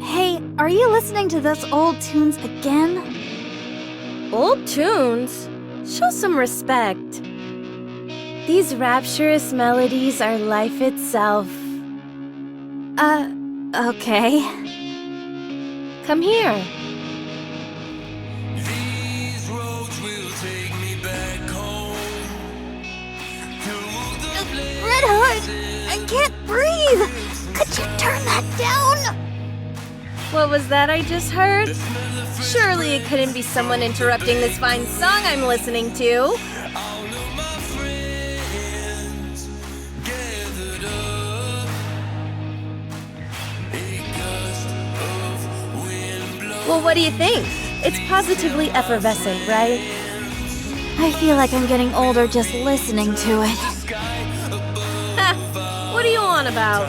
Hey, are you listening to those old tunes again? Old tunes? Show some respect. These rapturous melodies are life itself. Okay. Come here. These roads will take me back home to the place. Red Hood! I can't breathe! Could you turn that down? What was that I just heard? Surely it couldn't be someone interrupting this fine song I'm listening to. All of my friends gathered up. A gust of wind blows. Well, what do you think? It's positively effervescent, right? I feel like I'm getting older just listening to it. Ha! What are you on about?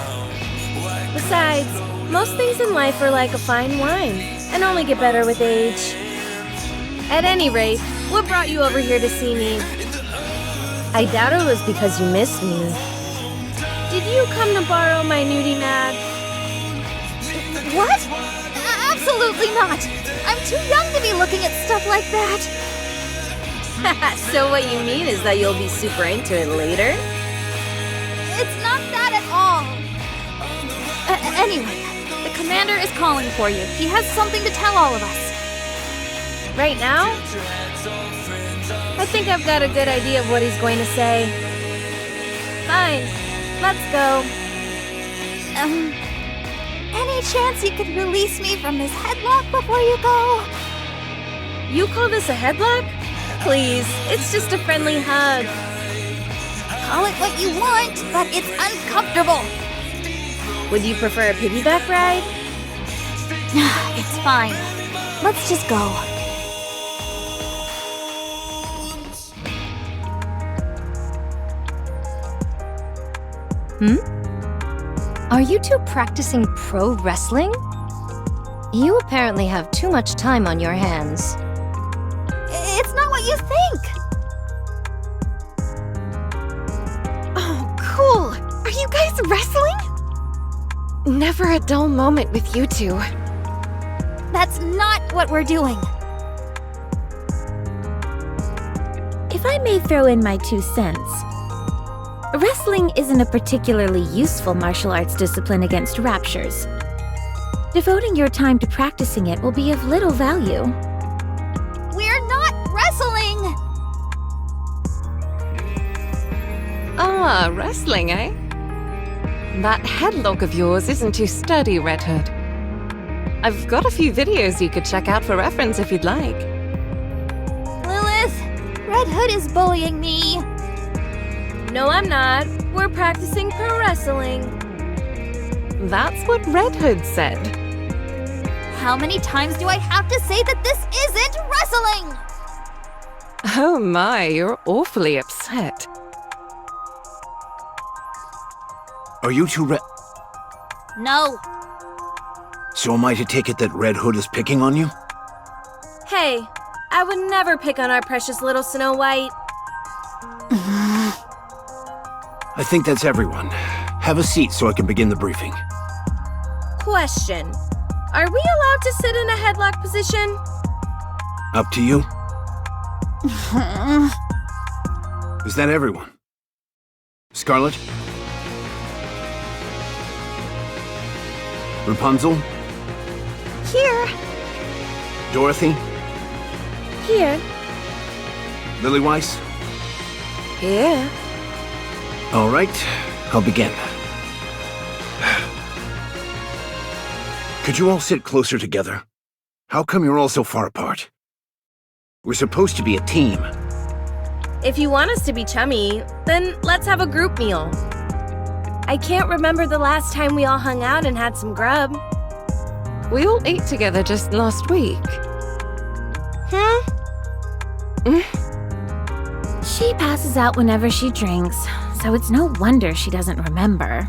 Besides, most things in life are like a fine wine, and only get better with age. At any rate, what brought you over here to see me? I doubt it was because you missed me. Did you come to borrow my nudie mag? What? Absolutely not! I'm too young to be looking at stuff like that! So what you mean is that you'll be super into it later? It's not that at all! Anyway, the commander is calling for you. He has something to tell all of us. Right now? I think I've got a good idea of what he's going to say. Fine, let's go. Any chance you could release me from this headlock before you go? You call this a headlock? Please, it's just a friendly hug. Call it what you want, but it's uncomfortable. Would you prefer a piggyback ride? It's fine. Let's just go. Are you two practicing pro wrestling? You apparently have too much time on your hands. It's not what you think. Oh, cool! Are you guys wrestling? Never a dull moment with you two. That's not what we're doing. If I may throw in my 2 cents, wrestling isn't a particularly useful martial arts discipline against raptures. Devoting your time to practicing it will be of little value. We're not wrestling! Ah, wrestling, eh? That headlock of yours isn't too sturdy, Red Hood. I've got a few videos you could check out for reference if you'd like. Lilith, Red Hood is bullying me. No, I'm not. We're practicing pro wrestling. That's what Red Hood said. How many times do I have to say that this isn't wrestling? Oh my, you're awfully upset. Are you two No. So am I to take it that Red Hood is picking on you? Hey, I would never pick on our precious little Snow White. I think that's everyone. Have a seat so I can begin the briefing. Question. Are we allowed to sit in a headlock position? Up to you. Is that everyone? Scarlet? Rapunzel? Here. Dorothy? Here. Lilyweiss? Here. All right, I'll begin. Could you all sit closer together? How come you're all so far apart? We're supposed to be a team. If you want us to be chummy, then let's have a group meal. I can't remember the last time we all hung out and had some grub. We all ate together just last week. She passes out whenever she drinks, so it's no wonder she doesn't remember.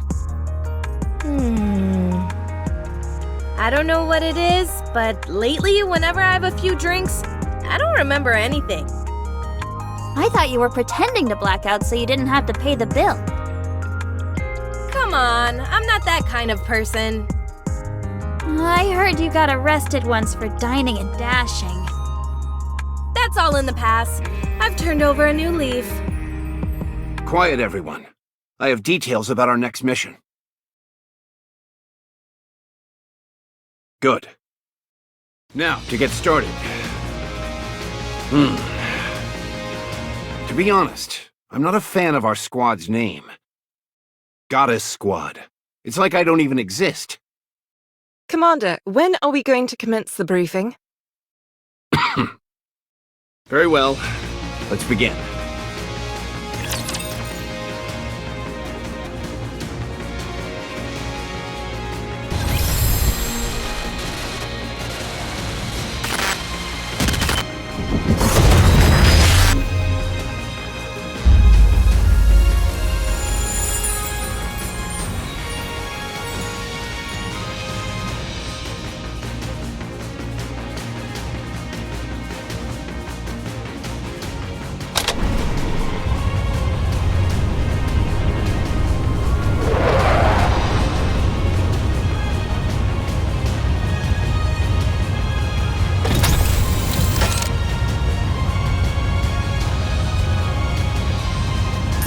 I don't know what it is, but lately, whenever I have a few drinks, I don't remember anything. I thought you were pretending to black out so you didn't have to pay the bill. Come on, I'm not that kind of person. I heard you got arrested once for dining and dashing. That's all in the past. I've turned over a new leaf. Quiet, everyone. I have details about our next mission. Good. Now, to get started. To be honest, I'm not a fan of our squad's name. Goddess Squad. It's like I don't even exist. Commander, when are we going to commence the briefing? Very well. Let's begin.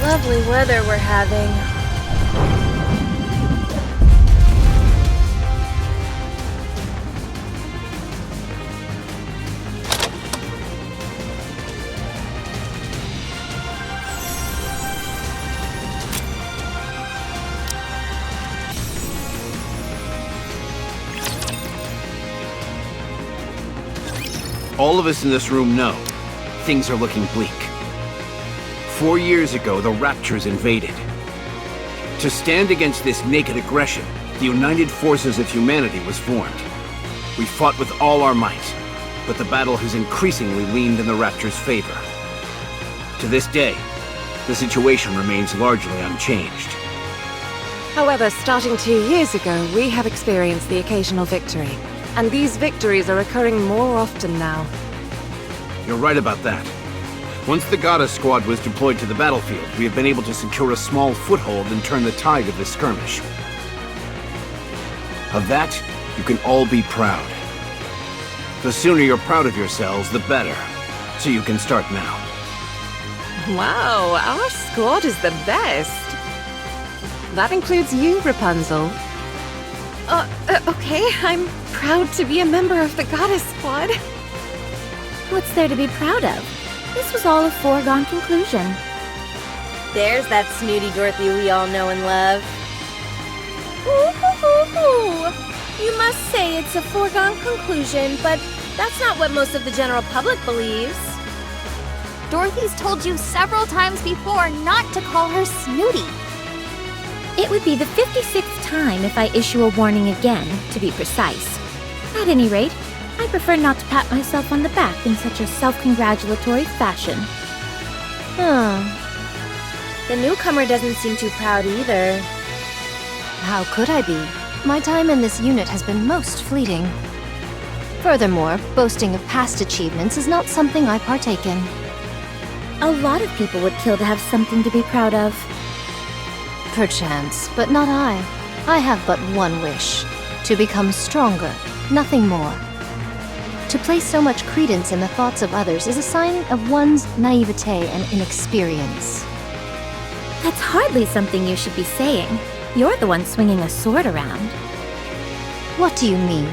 Lovely weather we're having. All of us in this room know things are looking bleak. 4 years ago, the Raptures invaded. To stand against this naked aggression, the United Forces of Humanity was formed. We fought with all our might, but the battle has increasingly leaned in the Raptures' favor. To this day, the situation remains largely unchanged. However, starting 2 years ago, we have experienced the occasional victory. And these victories are occurring more often now. You're right about that. Once the Goddess Squad was deployed to the battlefield, we have been able to secure a small foothold and turn the tide of this skirmish. Of that, you can all be proud. The sooner you're proud of yourselves, the better. So you can start now. Wow, our squad is the best. That includes you, Rapunzel. Okay, I'm proud to be a member of the Goddess Squad. What's there to be proud of? This was all a foregone conclusion. There's that snooty Dorothy we all know and love. Ooh. You must say it's a foregone conclusion, but that's not what most of the general public believes. Dorothy's told you several times before not to call her snooty. It would be the 56th time if I issue a warning again, to be precise. At any rate, I prefer not to pat myself on the back in such a self-congratulatory fashion. The newcomer doesn't seem too proud either. How could I be? My time in this unit has been most fleeting. Furthermore, boasting of past achievements is not something I partake in. A lot of people would kill to have something to be proud of. Perchance, but not I. I have but one wish. To become stronger, nothing more. To place so much credence in the thoughts of others is a sign of one's naivete and inexperience. That's hardly something you should be saying. You're the one swinging a sword around. What do you mean?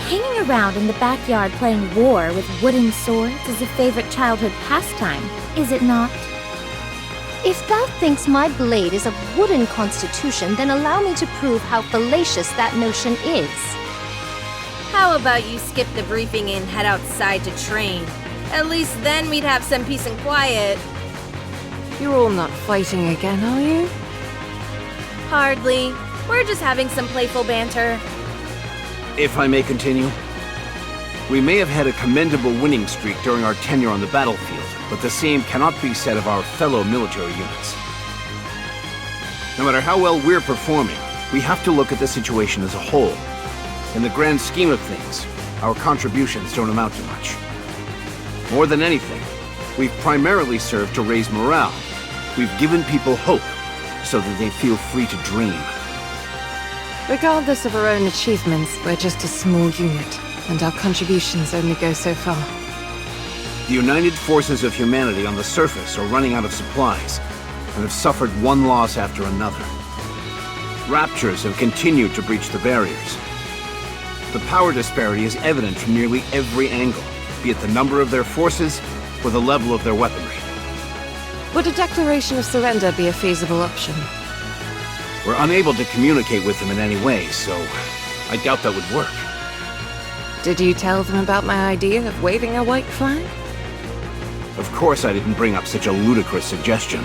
Hanging around in the backyard playing war with wooden swords is a favorite childhood pastime, is it not? If thou thinks my blade is of wooden constitution, then allow me to prove how fallacious that notion is. How about you skip the briefing and head outside to train? At least then we'd have some peace and quiet. You're all not fighting again, are you? Hardly. We're just having some playful banter. If I may continue. We may have had a commendable winning streak during our tenure on the battlefield, but the same cannot be said of our fellow military units. No matter how well we're performing, we have to look at the situation as a whole. In the grand scheme of things, our contributions don't amount to much. More than anything, we've primarily served to raise morale. We've given people hope, so that they feel free to dream. Regardless of our own achievements, we're just a small unit, and our contributions only go so far. The united forces of humanity on the surface are running out of supplies, and have suffered one loss after another. Raptures have continued to breach the barriers. The power disparity is evident from nearly every angle, be it the number of their forces or the level of their weaponry. Would a declaration of surrender be a feasible option? We're unable to communicate with them in any way, so I doubt that would work. Did you tell them about my idea of waving a white flag? Of course I didn't bring up such a ludicrous suggestion.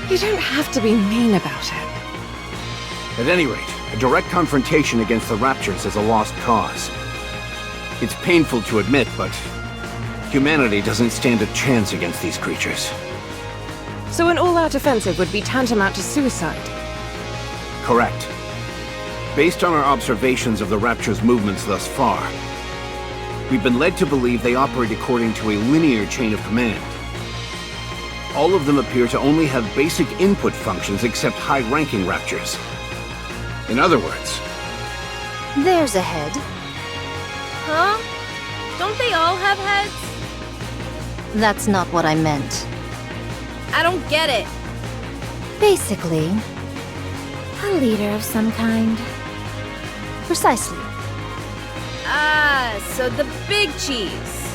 You don't have to be mean about it. At any rate, a direct confrontation against the Raptures is a lost cause. It's painful to admit, but humanity doesn't stand a chance against these creatures. So an all-out offensive would be tantamount to suicide? Correct. Based on our observations of the Rapture's movements thus far, we've been led to believe they operate according to a linear chain of command. All of them appear to only have basic input functions except high-ranking Raptures. In other words, There's a head. Huh? Don't they all have heads? That's not what I meant. I don't get it. Basically, A leader of some kind. precisely. Ah, so the big cheese.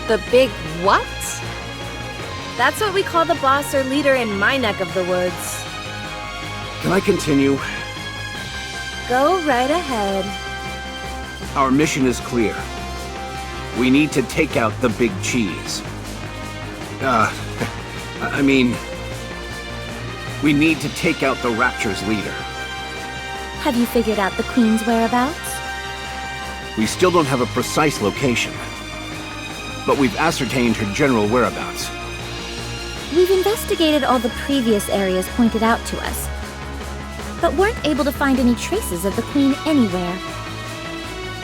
The big what? That's what we call the boss or leader in my neck of the woods. can I continue? Go right ahead. Our mission is clear. We need to take out the big cheese. I mean, we need to take out the Rapture's leader. Have you figured out the Queen's whereabouts? We still don't have a precise location, but we've ascertained her general whereabouts. We've investigated all the previous areas pointed out to us, but weren't able to find any traces of the Queen anywhere.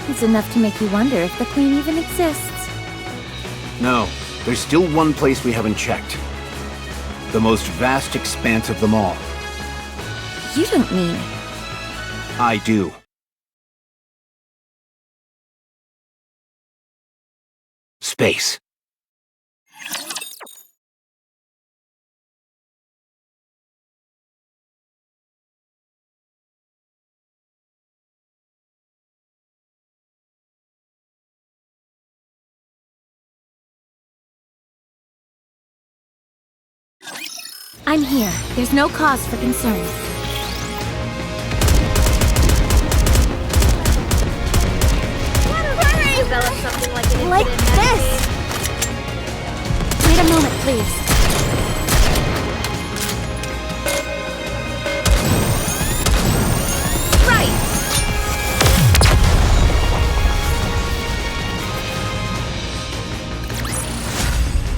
It's enough to make you wonder if the Queen even exists. No, there's still one place we haven't checked. The most vast expanse of them all. You don't mean... I do. Space. I'm here. There's no cause for concern. Develop something like an Like infinite this! Wait a moment, please. Right!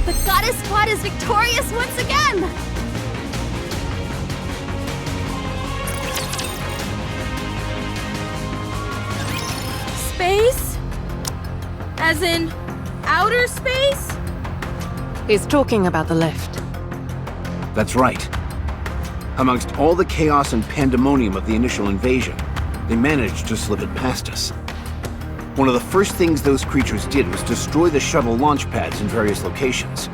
The goddess squad is victorious once again! Space? As in, outer space? He's talking about the lift. That's right. Amongst all the chaos and pandemonium of the initial invasion, they managed to slip it past us. One of the first things those creatures did was destroy the shuttle launch pads in various locations.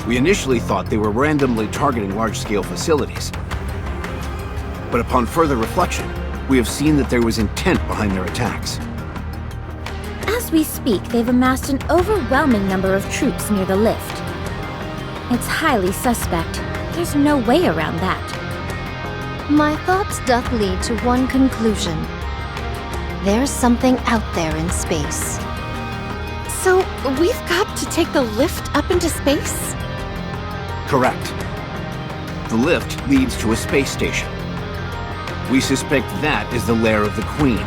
We initially thought they were randomly targeting large-scale facilities. But upon further reflection, we have seen that there was intent behind their attacks. As we speak, they've amassed an overwhelming number of troops near the lift. It's highly suspect. There's no way around that. My thoughts doth lead to one conclusion. There's something out there in space. So, we've got to take the lift up into space? Correct. The lift leads to a space station. We suspect that is the lair of the Queen,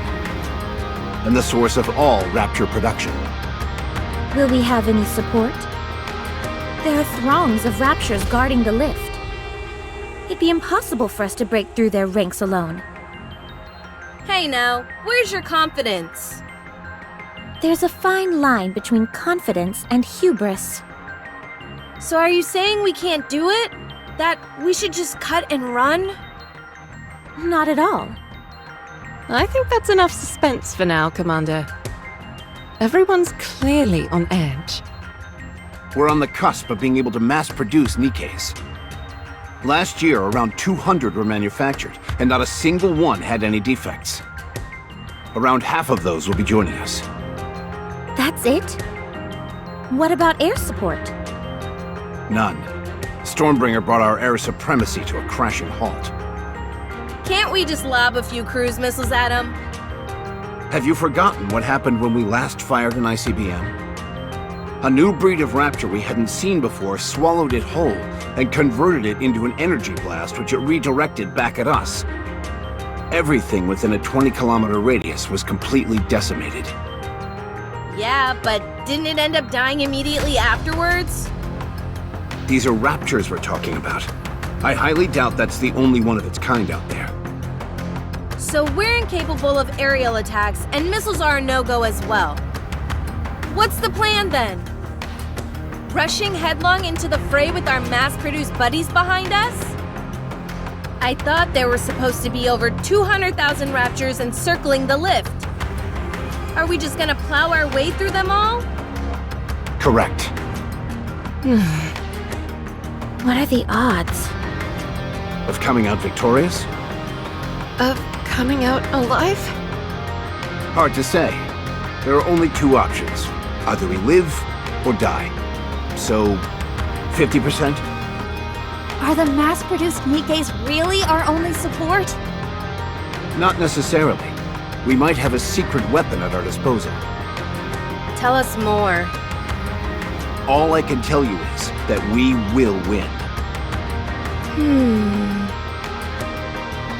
and the source of all Rapture production. Will we have any support? There are throngs of Raptures guarding the lift. It'd be impossible for us to break through their ranks alone. Hey now, where's your confidence? There's a fine line between confidence and hubris. So are you saying we can't do it? That we should just cut and run? Not at all. I think that's enough suspense for now, Commander. Everyone's clearly on edge. We're on the cusp of being able to mass-produce Nikkes. Last year, around 200 were manufactured, and not a single one had any defects. Around half of those will be joining us. That's it? What about air support? None. Stormbringer brought our air supremacy to a crashing halt. Can't we just lob a few cruise missiles at him? Have you forgotten what happened when we last fired an ICBM? A new breed of raptor we hadn't seen before swallowed it whole and converted it into an energy blast which it redirected back at us. Everything within a 20-kilometer radius was completely decimated. Yeah, but didn't it end up dying immediately afterwards? These are raptors we're talking about. I highly doubt that's the only one of its kind out there. So we're incapable of aerial attacks, and missiles are a no-go as well. What's the plan then? Rushing headlong into the fray with our mass-produced buddies behind us? I thought there were supposed to be over 200,000 raptors encircling the lift. Are we just gonna plow our way through them all? Correct. What are the odds? Of coming out victorious? Of coming out alive? Hard to say. There are only two options. Either we live or die. So, 50%? Are the mass-produced Nikkes really our only support? Not necessarily. We might have a secret weapon at our disposal. Tell us more. All I can tell you is that we will win.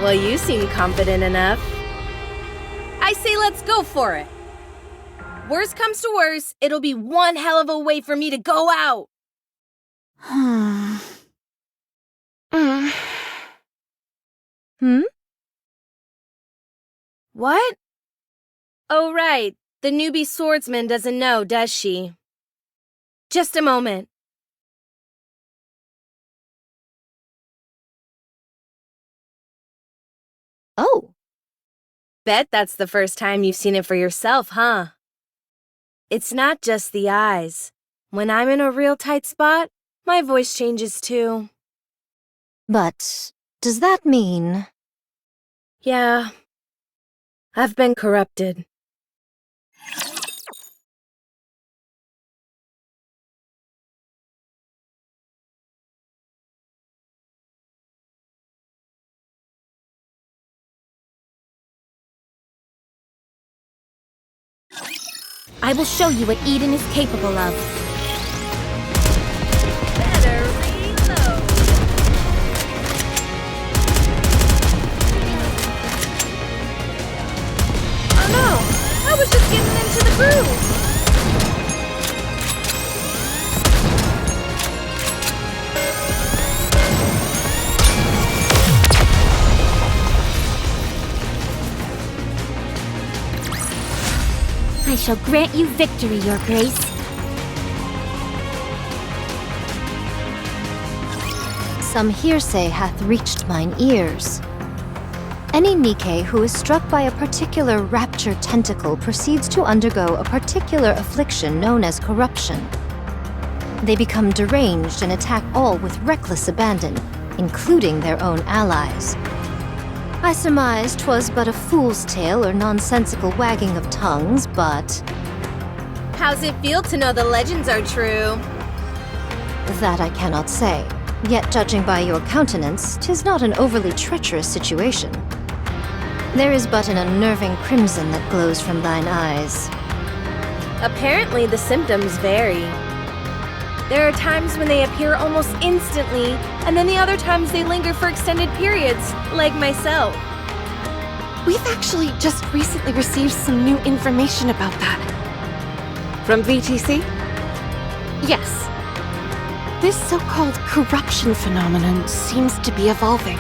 Well, you seem confident enough. I say let's go for it. Worst comes to worst, it'll be one hell of a way for me to go out. What? Oh, right. The newbie swordsman doesn't know, does she? Just a moment. Oh, Bet that's the first time you've seen it for yourself, huh? It's not just the eyes. When I'm in a real tight spot, my voice changes too. but does that mean... Yeah. I've been corrupted. I will show you what Eden is capable of. Better reload. Oh no! I was just getting into the groove. I shall grant you victory, Your Grace. Some hearsay hath reached mine ears. Any Nikke who is struck by a particular rapture tentacle proceeds to undergo a particular affliction known as corruption. They become deranged and attack all with reckless abandon, including their own allies. I surmised 'twas but a fool's tale or nonsensical wagging of tongues, but How's it feel to know the legends are true? that I cannot say. Yet judging by your countenance, 'tis not an overly treacherous situation. There is but an unnerving crimson that glows from thine eyes. Apparently, the symptoms vary. There are times when they appear almost instantly, and then the other times they linger for extended periods, like myself. We've actually just recently received some new information about that. From VTC? Yes. This so-called corruption phenomenon seems to be evolving.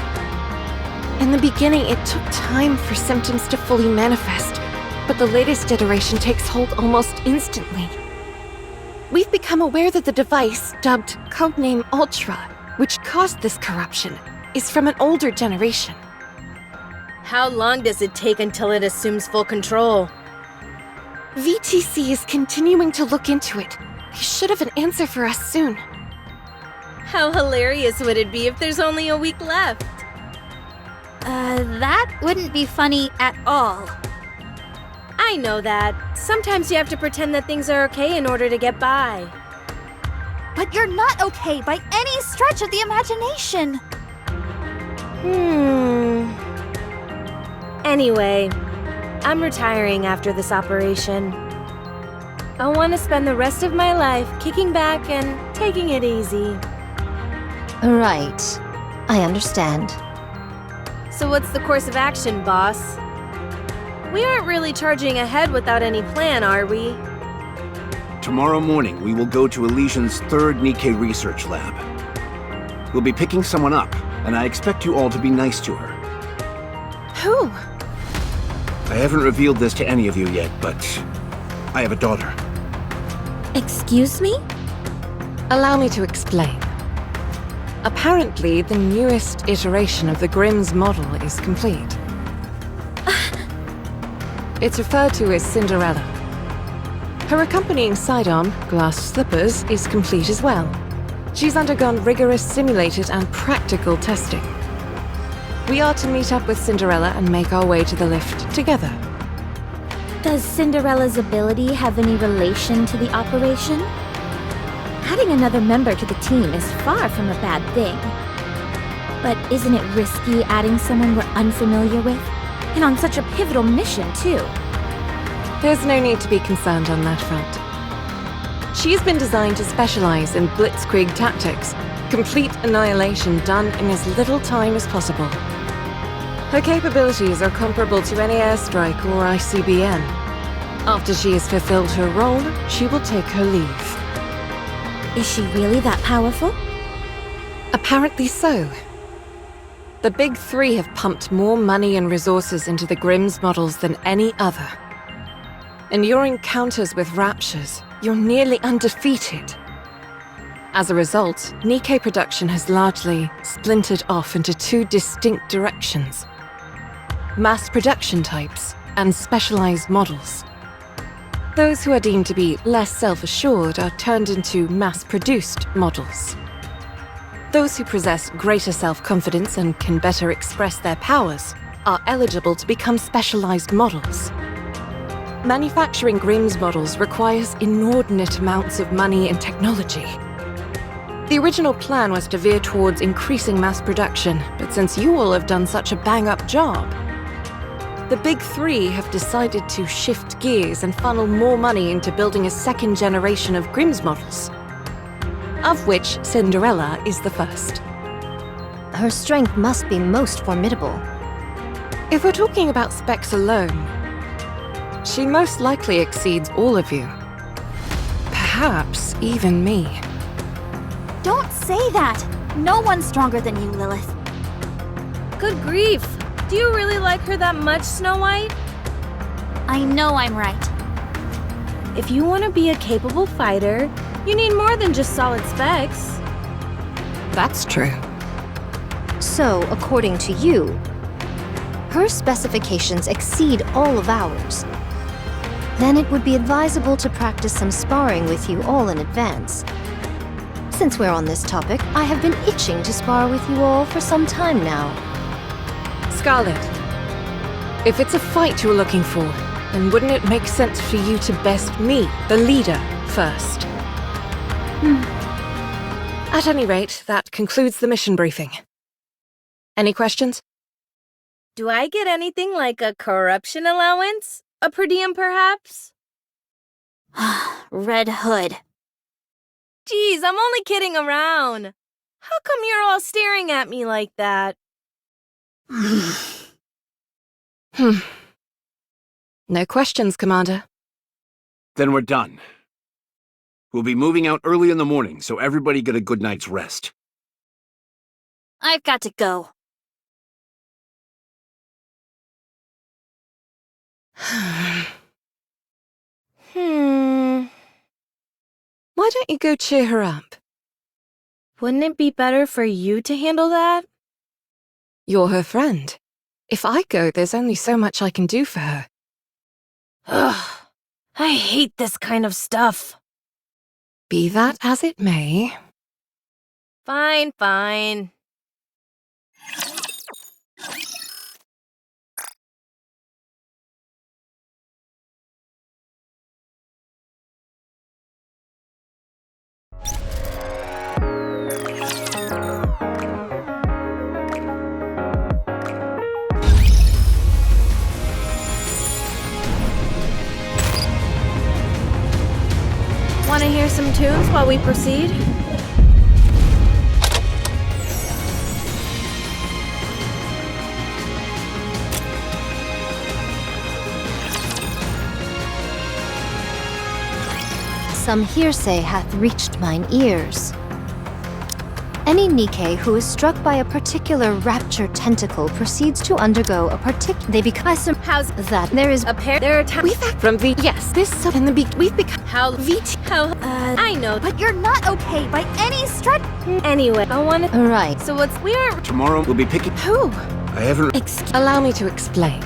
In the beginning, it took time for symptoms to fully manifest, but the latest iteration takes hold almost instantly. We've become aware that the device, dubbed Codename Ultra, which caused this corruption, is from an older generation. How long does it take until it assumes full control? VTC is continuing to look into it. They should have an answer for us soon. How hilarious would it be if there's only a week left? That wouldn't be funny at all. I know that. Sometimes you have to pretend that things are okay in order to get by. But you're not okay by any stretch of the imagination. Anyway, I'm retiring after this operation. I want to spend the rest of my life kicking back and taking it easy. Right. I understand. So what's the course of action, boss? We aren't really charging ahead without any plan, are we? Tomorrow morning, we will go to Elysian's third Nikke research lab. We'll be picking someone up, and I expect you all to be nice to her. Who? I haven't revealed this to any of you yet, but I have a daughter. Excuse me? Allow me to explain. Apparently, the newest iteration of the Grimm's model is complete. It's referred to as Cinderella. Her accompanying sidearm, glass slippers, is complete as well. She's undergone rigorous simulated and practical testing. We are to meet up with Cinderella and make our way to the lift together. Does Cinderella's ability have any relation to the operation? Adding another member to the team is far from a bad thing. But isn't it risky adding someone we're unfamiliar with? And on such a pivotal mission, too. There's no need to be concerned on that front. She's been designed to specialize in blitzkrieg tactics, complete annihilation done in as little time as possible. Her capabilities are comparable to any airstrike or ICBM. After she has fulfilled her role, she will take her leave. Is she really that powerful? Apparently so. The Big Three have pumped more money and resources into the Grimm's models than any other. In your encounters with Raptures, you're nearly undefeated. As a result, Nikke production has largely splintered off into two distinct directions: mass production types and specialized models. Those who are deemed to be less self-assured are turned into mass-produced models. Those who possess greater self-confidence and can better express their powers are eligible to become specialized models. Manufacturing Grimm's models requires inordinate amounts of money and technology. The original plan was to veer towards increasing mass production, but since you all have done such a bang-up job, the Big Three have decided to shift gears and funnel more money into building a second generation of Grimm's models, of which Cinderella is the first. Her strength must be most formidable. If we're talking about specs alone, she most likely exceeds all of you. Perhaps even me. Don't say that! No one's stronger than you, Lilith. Good grief! Do you really like her that much, Snow White? I know I'm right. If you want to be a capable fighter, you need more than just solid specs. That's true. So, according to you, her specifications exceed all of ours. Then it would be advisable to practice some sparring with you all in advance. Since we're on this topic, I have been itching to spar with you all for some time now. Scarlet, if it's a fight you're looking for, then wouldn't it make sense for you to best me, the leader, first? At any rate, that concludes the mission briefing. Any questions? Do I get anything like a corruption allowance? A per diem, perhaps? Red Hood. Geez, I'm only kidding around. How come you're all staring at me like that? No questions, Commander. Then we're done. We'll be moving out early in the morning, so everybody get a good night's rest. I've got to go. Why don't you go cheer her up? Wouldn't it be better for you to handle that? You're her friend. If I go, there's only so much I can do for her. Ugh, I hate this kind of stuff. Be that as it may. Fine, fine. Want to hear some tunes while we proceed? Some hearsay hath reached mine ears. Any Nikke who is struck by a particular rapture tentacle proceeds to undergo a They become some. How's That there is a pair? There are times. We've from the yes, this so in the we've become How? I know. But you're not okay by any stretch. Anyway, I want to. right. So what's we're Tomorrow we'll be picking. who? I haven't. Allow me to explain.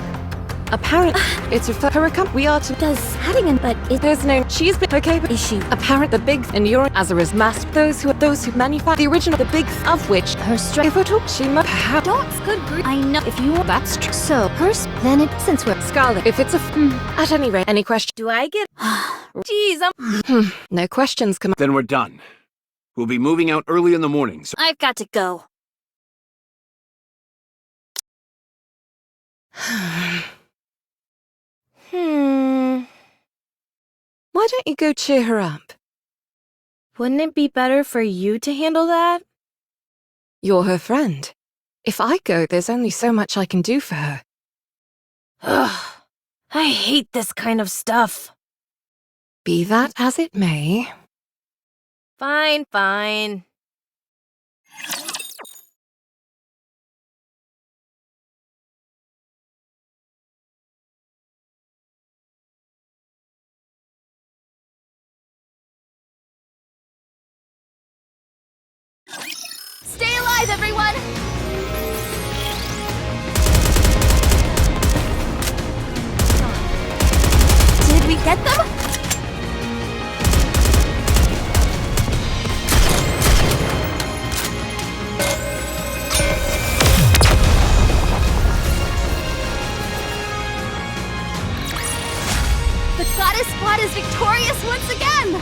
Apparently, it's her we are to Does having an but it there's no she's been okay but issue. apparent the big and you're as a mass those who manufacture the original the big of which Her strength. if at all she must have Don't, good grief. I know. If you want that's true. So, then it since we're Scarlet, if it's a at any rate, any question Do I get? Jeez, I'm. no questions come Then we're done. We'll be moving out early in the morning, so I've got to go. Why don't you go cheer her up? Wouldn't it be better for you to handle that? You're her friend. If I go, there's only so much I can do for her. Ugh, I hate this kind of stuff. Be that as it may. Fine, fine. Stay alive, everyone! Did we get them? The goddess squad is victorious once again!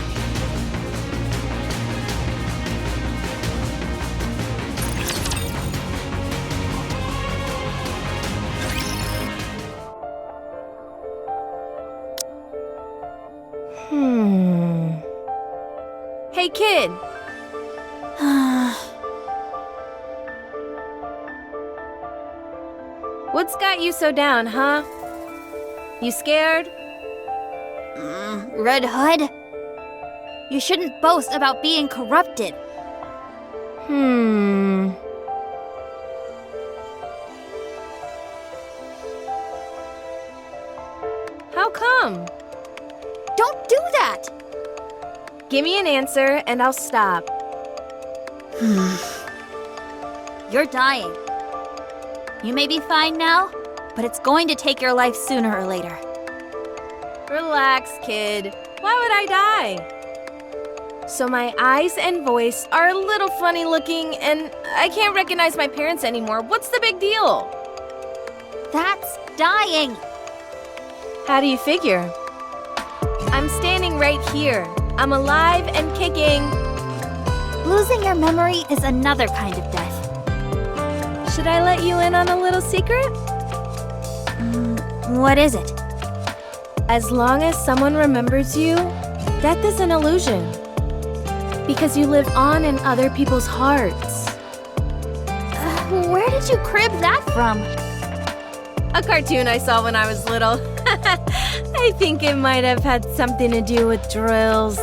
Hey, kid. What's got you so down, huh? You scared? Red Hood? You shouldn't boast about being corrupted. How come? Don't do that! Give me an answer and I'll stop. You're dying. You may be fine now, but it's going to take your life sooner or later. Relax, kid. Why would I die? So my eyes and voice are a little funny looking and I can't recognize my parents anymore. What's the big deal? That's dying! How do you figure? I'm standing right here. I'm alive and kicking. Losing your memory is another kind of death. Should I let you in on a little secret? What is it? As long as someone remembers you, death is an illusion. Because you live on in other people's hearts. Where did you crib that from? A cartoon I saw when I was little. I think it might have had something to do with drills.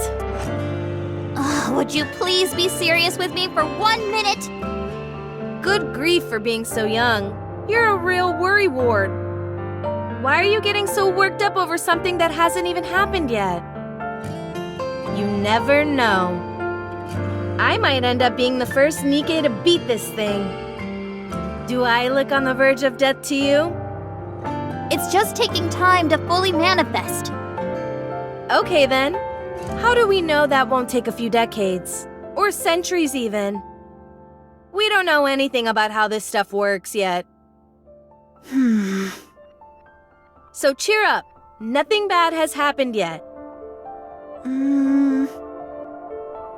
Would you please be serious with me for 1 minute? Good grief for being so young. You're a real worrywart. Why are you getting so worked up over something that hasn't even happened yet? You never know. I might end up being the first Nikke to beat this thing. Do I look on the verge of death to you? It's just taking time to fully manifest. Okay then. How do we know that won't take a few decades? Or centuries even? We don't know anything about how this stuff works yet. So cheer up. Nothing bad has happened yet.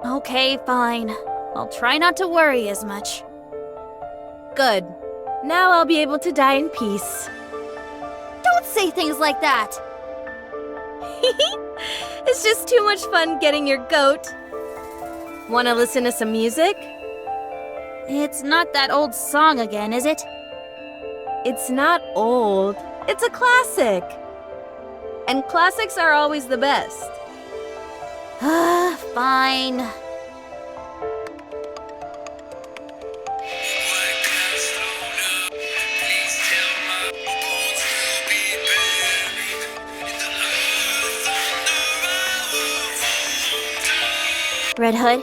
Okay, fine. I'll try not to worry as much. Good. Now I'll be able to die in peace. Don't say things like that! It's just too much fun getting your goat. Wanna listen to some music? It's not that old song again, is it? It's not old. It's a classic. And classics are always the best. Fine. Red Hood,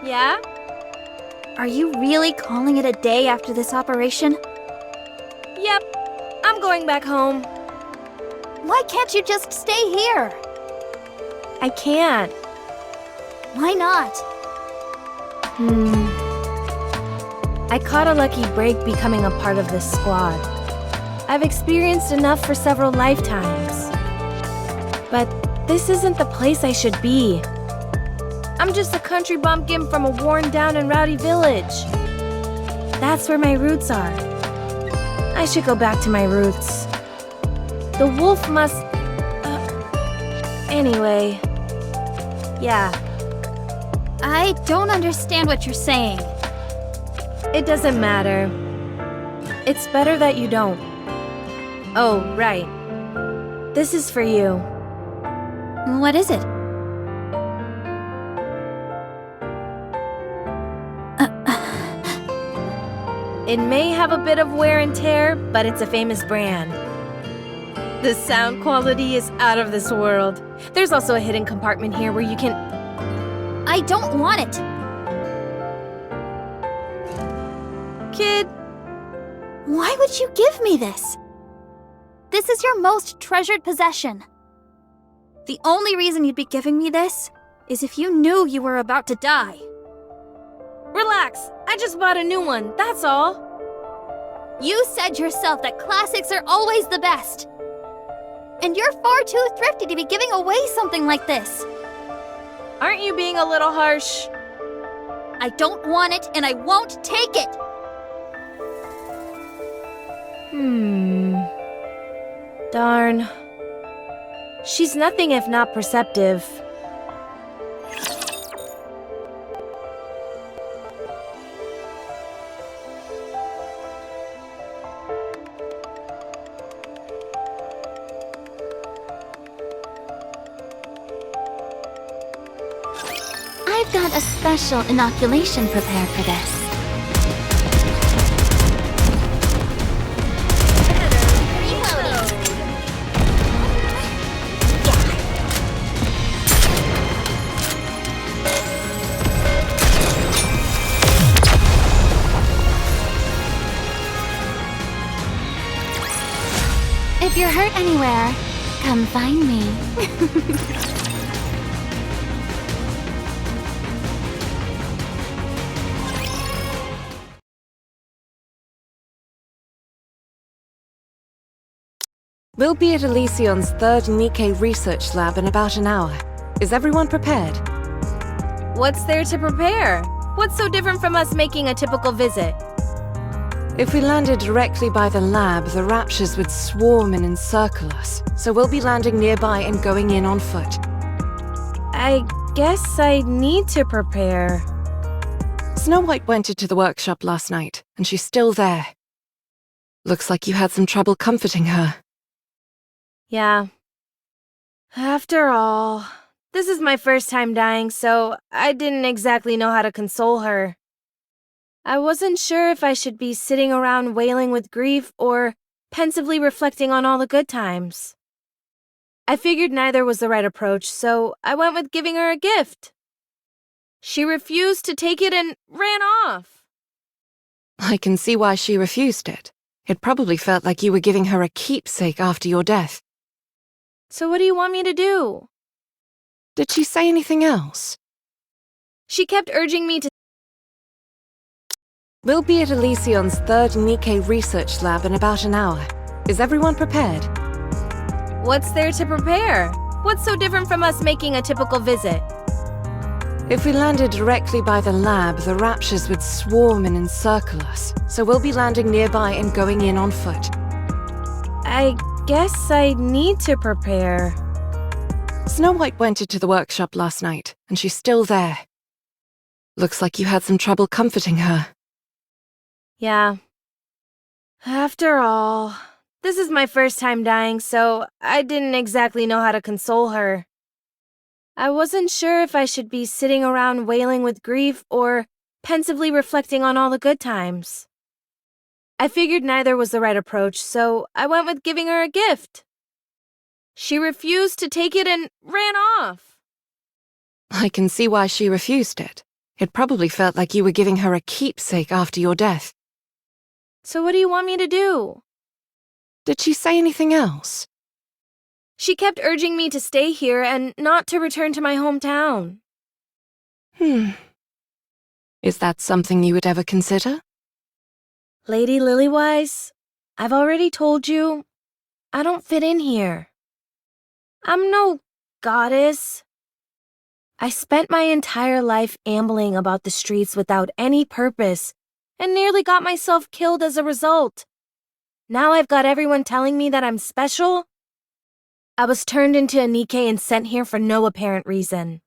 Yeah? are you really calling it a day after this operation? Yep. I'm going back home. Why can't you just stay here? I can't. Why not? I caught a lucky break becoming a part of this squad. I've experienced enough for several lifetimes. But this isn't the place I should be. I'm just a country bumpkin from a worn-down and rowdy village. That's where my roots are. I should go back to my roots. The wolf must... Anyway... Yeah, I don't understand what you're saying. it doesn't matter. It's better that you don't. Oh, right. This is for you. What is it? It may have a bit of wear and tear, but it's a famous brand. The sound quality is out of this world. There's also a hidden compartment here where you can... I don't want it. Kid, Why would you give me this? This is your most treasured possession. The only reason you'd be giving me this is if you knew you were about to die. relax. I just bought a new one, that's all. You said yourself that classics are always the best. And you're far too thrifty to be giving away something like this. Aren't you being a little harsh? I don't want it, and I won't take it. Darn. She's nothing if not perceptive. I've got a special inoculation prepared for this. If you're hurt anywhere, come find me. We'll be at Elysion's third Nikke research lab in about an hour. Is everyone prepared? What's there to prepare? What's so different from us making a typical visit? If we landed directly by the lab, the raptures would swarm and encircle us. So we'll be landing nearby and going in on foot. I guess I need to prepare. Snow White went into the workshop last night, and she's still there. Looks like you had some trouble comforting her. Yeah. After all, this is my first time dying, so I didn't exactly know how to console her. I wasn't sure if I should be sitting around wailing with grief or pensively reflecting on all the good times. I figured neither was the right approach, so I went with giving her a gift. She refused to take it and ran off. I can see why she refused it. It probably felt like you were giving her a keepsake after your death. So what do you want me to do? Did she say anything else? She kept urging me to... We'll be at Elysion's third Nikke research lab in about an hour. Is everyone prepared? What's there to prepare? What's so different from us making a typical visit? If we landed directly by the lab, the Raptures would swarm and encircle us, so we'll be landing nearby and going in on foot. I guess I need to prepare. Snow White went into the workshop last night, and she's still there. Looks like you had some trouble comforting her. Yeah. After all, this is my first time dying, so I didn't exactly know how to console her. I wasn't sure if I should be sitting around wailing with grief or pensively reflecting on all the good times. I figured neither was the right approach, so I went with giving her a gift. She refused to take it and ran off. I can see why she refused it. It probably felt like you were giving her a keepsake after your death. So what do you want me to do? Did she say anything else? She kept urging me to stay here and not to return to my hometown. Is that something you would ever consider? Lady Lilywise, I've already told you, I don't fit in here. I'm no goddess. I spent my entire life ambling about the streets without any purpose and nearly got myself killed as a result. Now I've got everyone telling me that I'm special. I was turned into a Nikke and sent here for no apparent reason.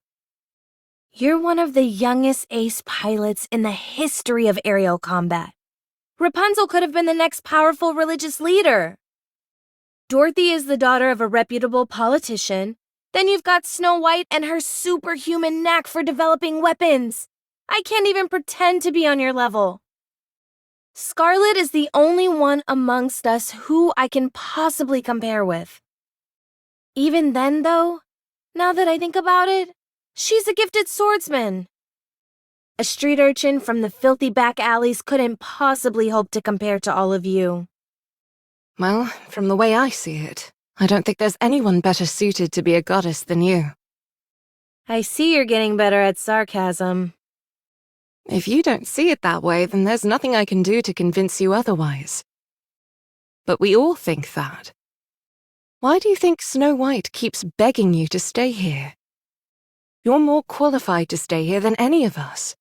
You're one of the youngest ace pilots in the history of aerial combat. Rapunzel could have been the next powerful religious leader. Dorothy is the daughter of a reputable politician. Then you've got Snow White and her superhuman knack for developing weapons. I can't even pretend to be on your level. Scarlet is the only one amongst us who I can possibly compare with. Even then, though, now that I think about it, she's a gifted swordsman. A street urchin from the filthy back alleys couldn't possibly hope to compare to all of you. Well, from the way I see it, I don't think there's anyone better suited to be a goddess than you. I see you're getting better at sarcasm. If you don't see it that way, then there's nothing I can do to convince you otherwise. But we all think that. Why do you think Snow White keeps begging you to stay here? You're more qualified to stay here than any of us.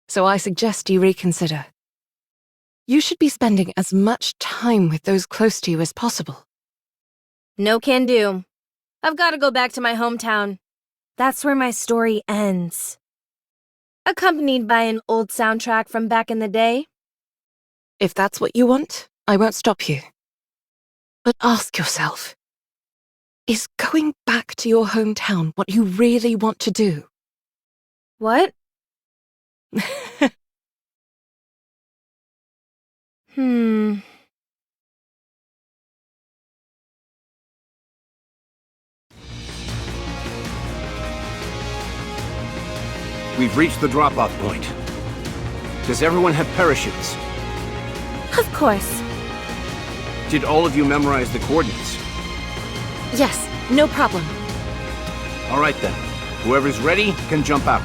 So I suggest you reconsider. You should be spending as much time with those close to you as possible. No can do. I've got to go back to my hometown. That's where my story ends. Accompanied by an old soundtrack from back in the day. If that's what you want, I won't stop you. But ask yourself, is going back to your hometown what you really want to do? What? We've reached the drop-off point. Does everyone have parachutes? Of course. Did all of you memorize the coordinates? Yes, no problem. All right then. Whoever's ready can jump out.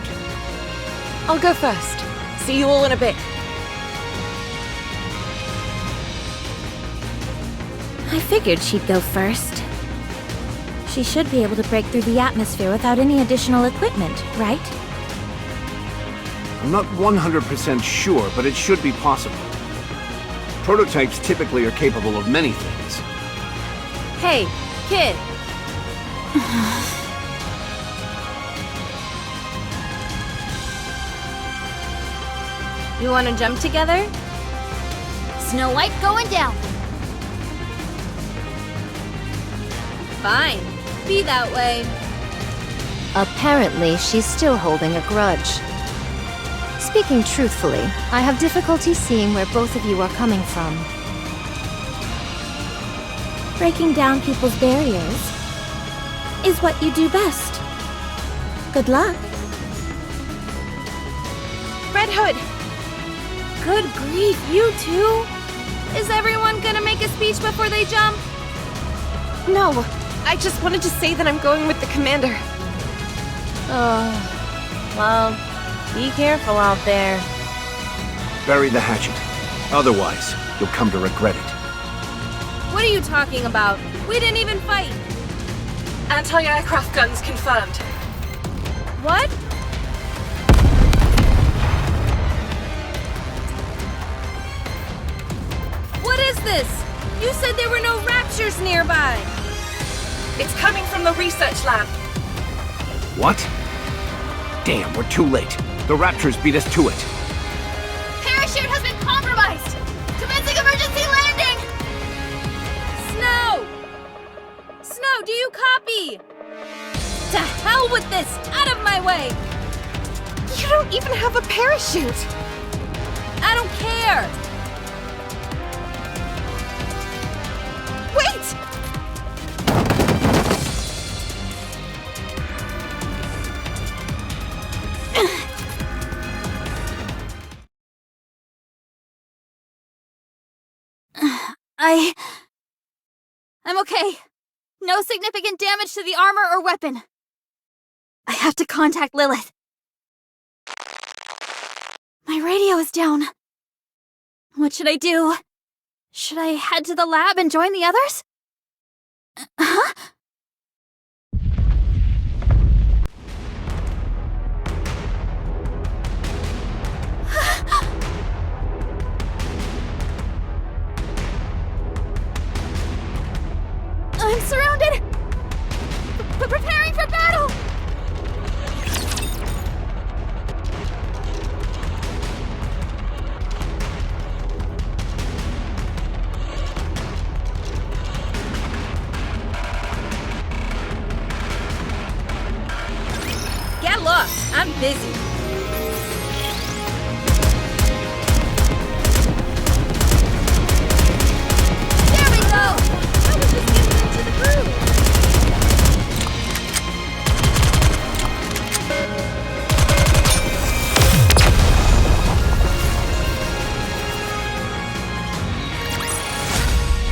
I'll go first. See you all in a bit. I figured she'd go first. She should be able to break through the atmosphere without any additional equipment, right? I'm not 100% sure, but it should be possible. Prototypes typically are capable of many things. Hey, kid. You want to jump together? Snow White going down. Fine. Be that way. Apparently, she's still holding a grudge. Speaking truthfully, I have difficulty seeing where both of you are coming from. Breaking down people's barriers is what you do best. Good luck. Red Hood! Good grief, you two? Is everyone gonna make a speech before they jump? No, I just wanted to say that I'm going with the commander. Oh, well, be careful out there. Bury the hatchet. Otherwise, you'll come to regret it. What are you talking about? We didn't even fight. Anti-aircraft guns confirmed. What? What is this? You said there were no raptures nearby. It's coming from the research lab. What? Damn, we're too late. The Raptors beat us to it. Parachute has been compromised! Commencing emergency landing! Snow! Snow, do you copy? To hell with this! Out of my way! You don't even have a parachute! I don't care! Wait! I'm okay. No significant damage to the armor or weapon. I have to contact Lilith. My radio is down. What should I do? Should I head to the lab and join the others? Huh? I'm surrounded! Preparing for battle! Get lost! I'm busy. There we go! I was just getting into the groove.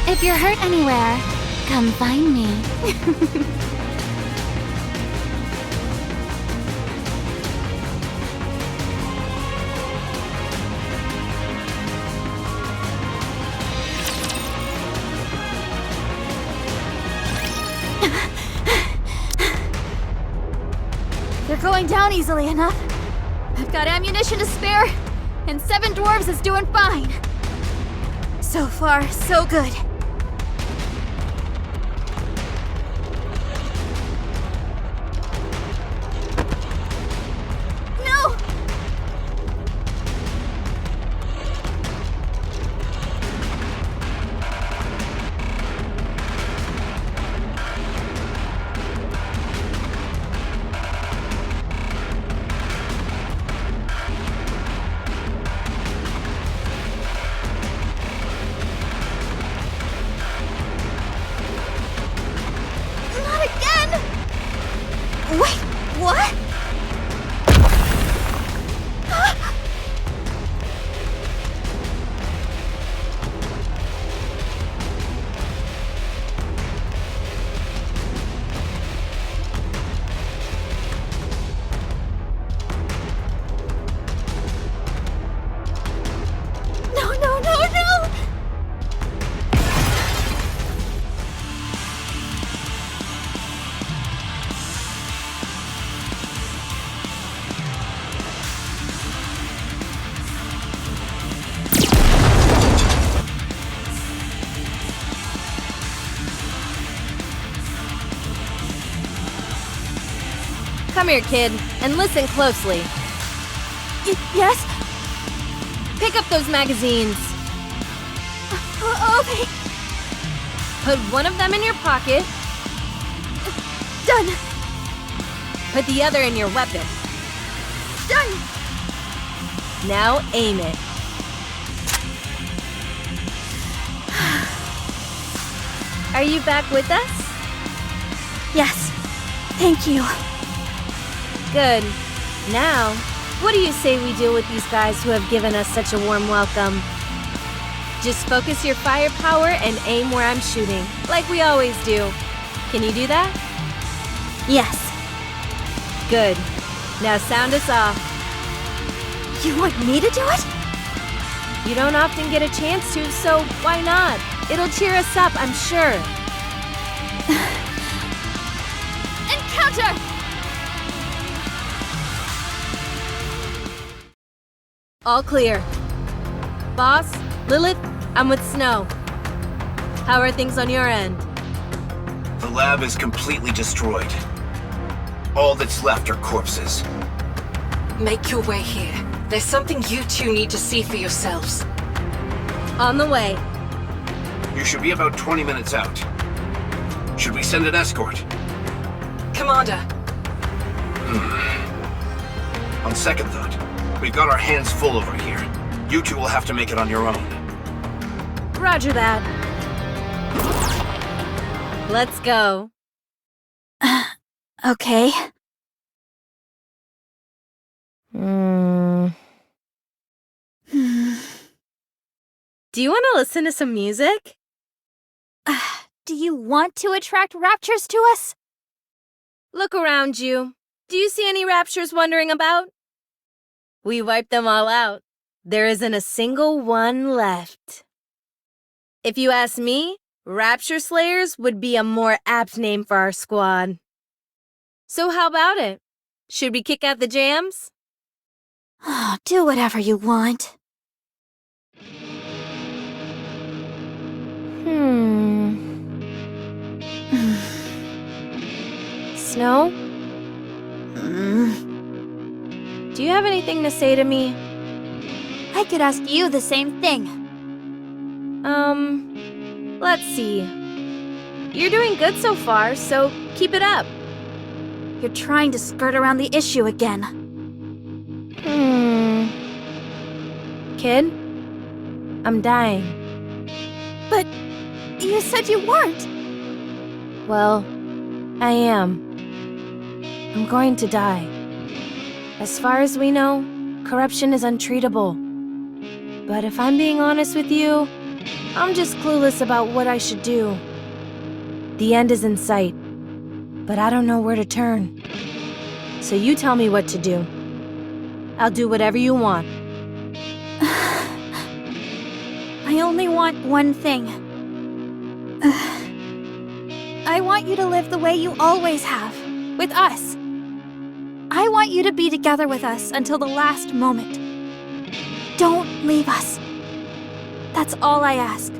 If you're hurt anywhere, come find me. They're going down easily enough. I've got ammunition to spare, and 7 dwarves is doing fine. So far, so good. No! Not again! Wait, what? No, no, no, no! Come here, kid, and listen closely. Yes? Pick up those magazines. Okay, Put one of them in your pocket. done, Put the other in your weapon. done! Now aim it. Are you back with us? Yes, thank you. Good. Now, What do you say we deal with these guys who have given us such a warm welcome? Just focus your firepower and aim where I'm shooting, like we always do. Can you do that? Yes. Good. Now sound us off. You want me to do it? You don't often get a chance to, so why not? It'll cheer us up, I'm sure. Encounter! All clear. Boss, Lilith, I'm with Snow. How are things on your end? The lab is completely destroyed. All that's left are corpses. Make your way here. There's something you two need to see for yourselves. On the way. You should be about 20 minutes out. Should we send an escort? Commander, On second thought, we've got our hands full over here. You two will have to make it on your own. Roger that. Let's go. Okay. Do you want to listen to some music? Do you want to attract raptures to us? Look around you. Do you see any raptures wandering about? We wiped them all out. There isn't a single one left. If you ask me, Rapture Slayers would be a more apt name for our squad. So how about it? Should we kick out the jams? Do whatever you want. Snow? Do you have anything to say to me? I could ask you the same thing. Let's see. You're doing good so far, so keep it up. You're trying to skirt around the issue again. Kid? I'm dying. But you said you weren't. Well, I am. I'm going to die. As far as we know, corruption is untreatable. But if I'm being honest with you, I'm just clueless about what I should do. The end is in sight, but I don't know where to turn. So you tell me what to do. I'll do whatever you want. I only want one thing. I want you to live the way you always have, with us. I want you to be together with us until the last moment. Don't leave us. That's all I ask.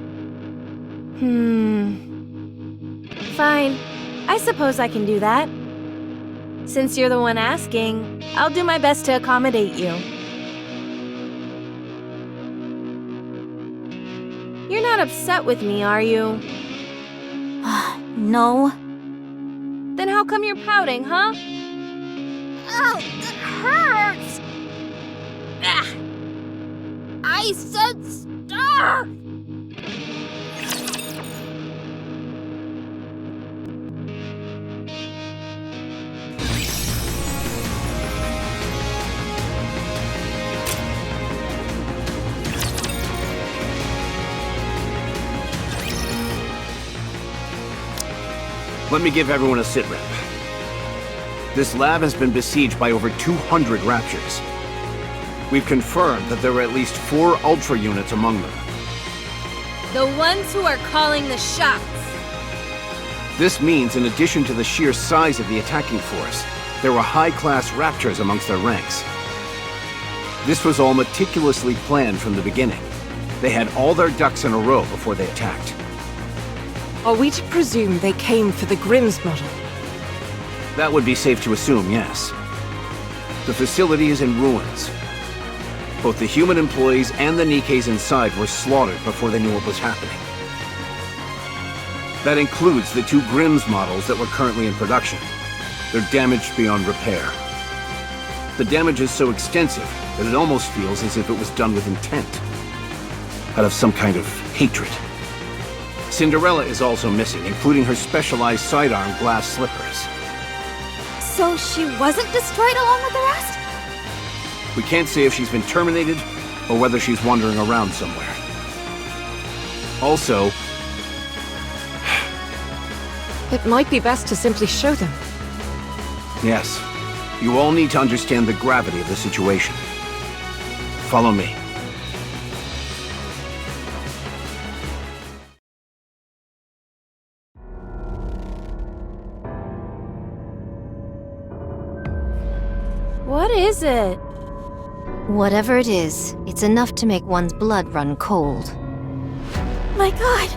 Fine. I suppose I can do that. Since you're the one asking, I'll do my best to accommodate you. You're not upset with me, are you? No. Then how come you're pouting, huh? Oh, it hurts! Ah. I said stop! Let me give everyone a sitrep. This lab has been besieged by over 200 Raptures. We've confirmed that there are at least 4 Ultra units among them. The ones who are calling the shots. This means, in addition to the sheer size of the attacking force, there were high-class Raptors amongst their ranks. This was all meticulously planned from the beginning. They had all their ducks in a row before they attacked. are we to presume they came for the Grimm's model? That would be safe to assume, yes. The facility is in ruins. Both the human employees and the Nikkes inside were slaughtered before they knew what was happening. That includes the 2 Grimm's models that were currently in production. They're damaged beyond repair. The damage is so extensive that it almost feels as if it was done with intent. Out of some kind of hatred. Cinderella is also missing, including her specialized sidearm glass slippers. So she wasn't destroyed along with the rest? We can't say if she's been terminated or whether she's wandering around somewhere. Also, It might be best to simply show them. yes, you all need to understand the gravity of the situation. Follow me. What is it? Whatever it is, it's enough to make one's blood run cold. My god!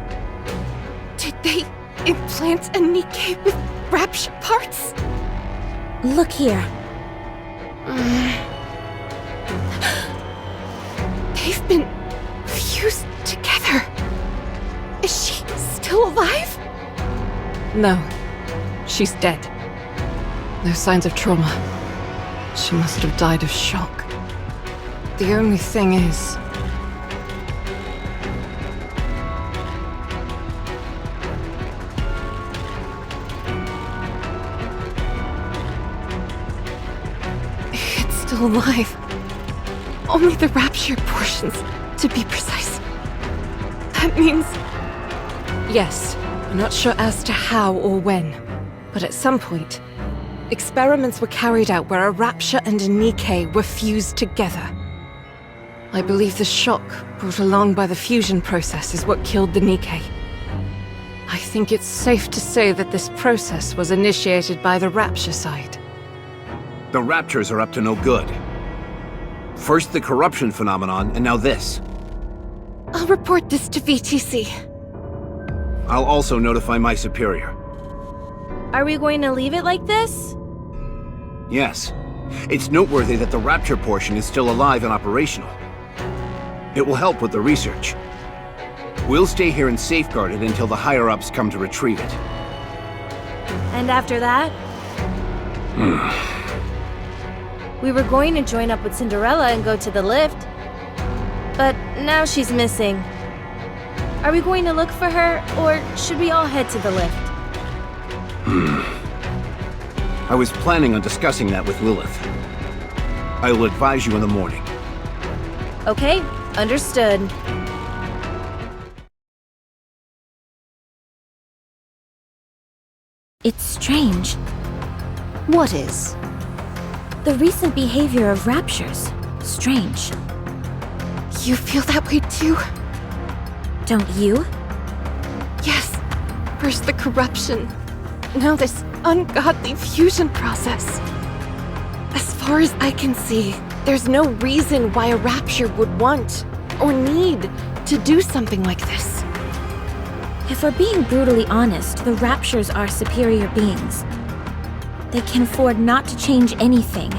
Did they implant a Nikke with rapture parts? Look here. They've been fused together. Is she still alive? No. She's dead. No signs of trauma. She must have died of shock. The only thing is... it's still alive. Only the rapture portions, to be precise. That means... Yes, I'm not sure as to how or when, but at some point, experiments were carried out where a rapture and a Nikke were fused together. I believe the shock brought along by the fusion process is what killed the Nikke. I think it's safe to say that this process was initiated by the rapture side. The Raptures are up to no good. First the corruption phenomenon, and now this. I'll report this to VTC. I'll also notify my superior. Are we going to leave it like this? Yes. It's noteworthy that the Rapture portion is still alive and operational. It will help with the research. We'll stay here and safeguard it until the higher-ups come to retrieve it. And after that? We were going to join up with Cinderella and go to the lift. But now she's missing. Are we going to look for her, or should we all head to the lift? I was planning on discussing that with Lilith. I will advise you in the morning. Okay, understood. It's strange. What is? The recent behavior of raptures. Strange. You feel that way too? Don't you? Yes. First the corruption. Now this ungodly fusion process. As far as I can see, there's no reason why a rapture would want or need to do something like this. If we're being brutally honest, the raptures are superior beings. They can afford not to change anything.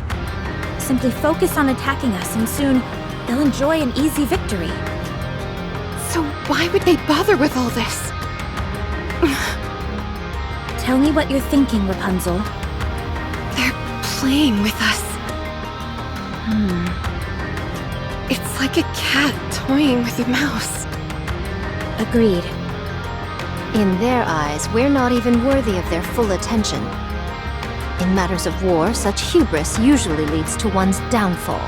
Simply focus on attacking us and soon they'll enjoy an easy victory. So why would they bother with all this? Tell me what you're thinking, Rapunzel. They're playing with us. It's like a cat toying with a mouse. Agreed. In their eyes, we're not even worthy of their full attention. In matters of war, such hubris usually leads to one's downfall.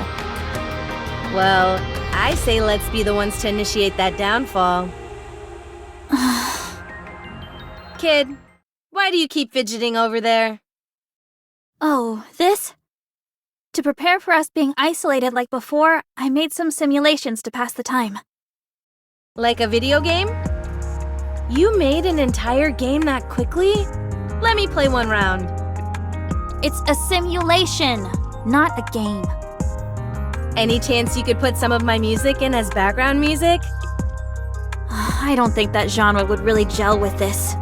Well, I say let's be the ones to initiate that downfall. Kid, why do you keep fidgeting over there? Oh, this? To prepare for us being isolated like before, I made some simulations to pass the time. Like a video game? You made an entire game that quickly? Let me play one round. It's a simulation, not a game. Any chance you could put some of my music in as background music? I don't think that genre would really gel with this.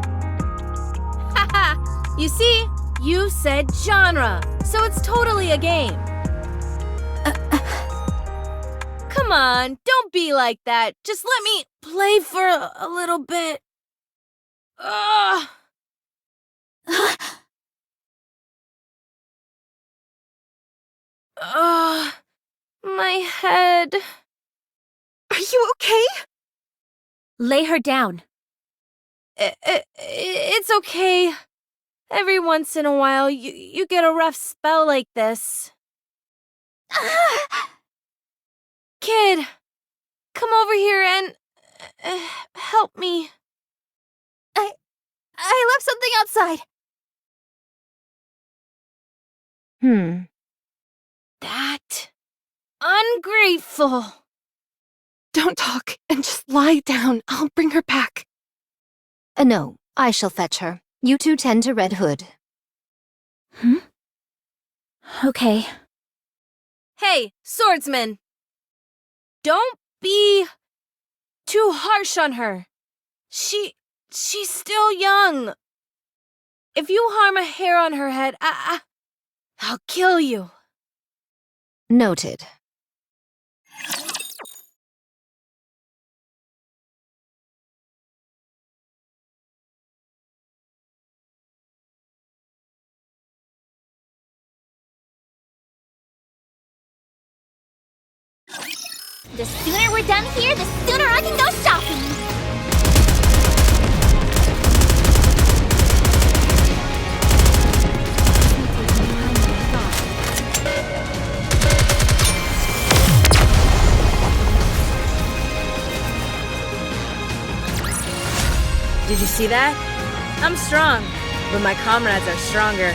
Haha! You see? You said genre, so it's totally a game. Come on, don't be like that. Just let me play for a little bit. Ugh. Ugh. My head. Are you okay? Lay her down. It's okay. Every once in a while, you get a rough spell like this. Kid, come over here and help me. I left something outside. That ungrateful. Don't talk and just lie down. I'll bring her back. No, I shall fetch her. You two tend to Red Hood. Okay. Hey, swordsman. Don't be too harsh on her. She's still young. If you harm a hair on her head, I'll kill you. Noted. The sooner we're done here, the sooner I can go shopping. Did you see that? I'm strong, but my comrades are stronger.